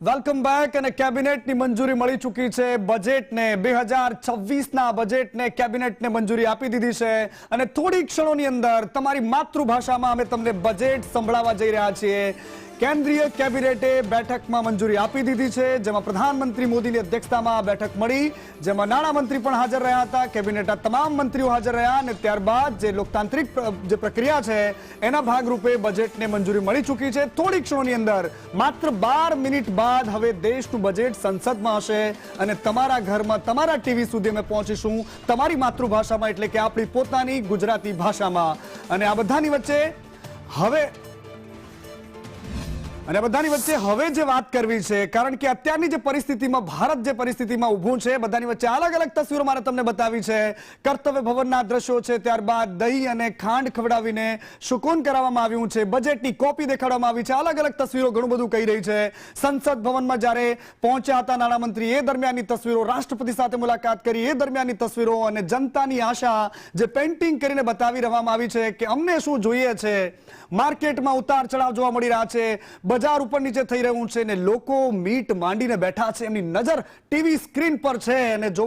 Welcome back. અને કેબિનેટની મંજૂરી મળી ચૂકી છે. બજેટને 2026ના બજેટને કેબિનેટને મંજૂરી આપી દીધી છે અને થોડી ક્ષણોની અંદર તમારી માતૃભાષામાં અમે તમને બજેટ સંભળાવવા જઈ રહ્યા છીએ. કેન્દ્રીય કેબિનેટે બેઠકમાં મંજૂરી આપી દીધી છે, જેમાં પ્રધાનમંત્રી મોદીની અધ્યક્ષતામાં બેઠક મળી, જેમાં નાણામંત્રી પણ હાજર રહ્યા હતા. કેબિનેટના તમામ મંત્રીઓ હાજર રહ્યા અને ત્યારબાદ જે લોકતાંત્રિક જે પ્રક્રિયા છે એના ભાગરૂપે બજેટને મંજૂરી મળી ચૂકી છે. થોડી ક્ષણોની અંદર માત્ર 12 મિનિટ બાદ હવે દેશનું બજેટ સંસદમાં હશે અને તમારા ઘરમાં તમારા ટીવી સુધી અમે પહોંચીશું તમારી માતૃભાષામાં, એટલે કે આપણી પોતાની ગુજરાતી ભાષામાં. અને આ બધાની વચ્ચે હવે જે વાત કરવી છે, કારણ કે અત્યારની જે પરિસ્થિતિમાં ભારત જે પરિસ્થિતિમાં ઊભું છે, બધાની વચ્ચે અલગ અલગ તસવીરો મારે તમને બતાવી છે. કર્તવ્ય ભવનના દ્રશ્યો છે, ત્યારબાદ દહીં અને ખાંડ ખવડાવીને સુકૂન કરાવવામાં આવ્યું છે, બજેટની કોપી દેખાડવામાં આવી છે. અલગ અલગ તસવીરો ઘણું બધું કહી રહી છે. સંસદ ભવનમાં જ્યારે પહોંચ્યા હતા નાણામંત્રી, એ દરમિયાનની તસવીરો, રાષ્ટ્રપતિ સાથે મુલાકાત કરી એ દરમિયાનની તસવીરો અને જનતાની આશા જે પેઇન્ટિંગ કરીને બતાવી રહેવામાં આવી છે કે અમને શું જોઈએ છે. માર્કેટમાં ઉતાર ચઢાવ જોવા મળી રહ્યા છે, બજાર ઉપર નીચે થઈ રહ્યું છે ને લોકો મીટ માંડીને બેઠા છે, એમની નજર ટીવી સ્ક્રીન પર છે અને જોવા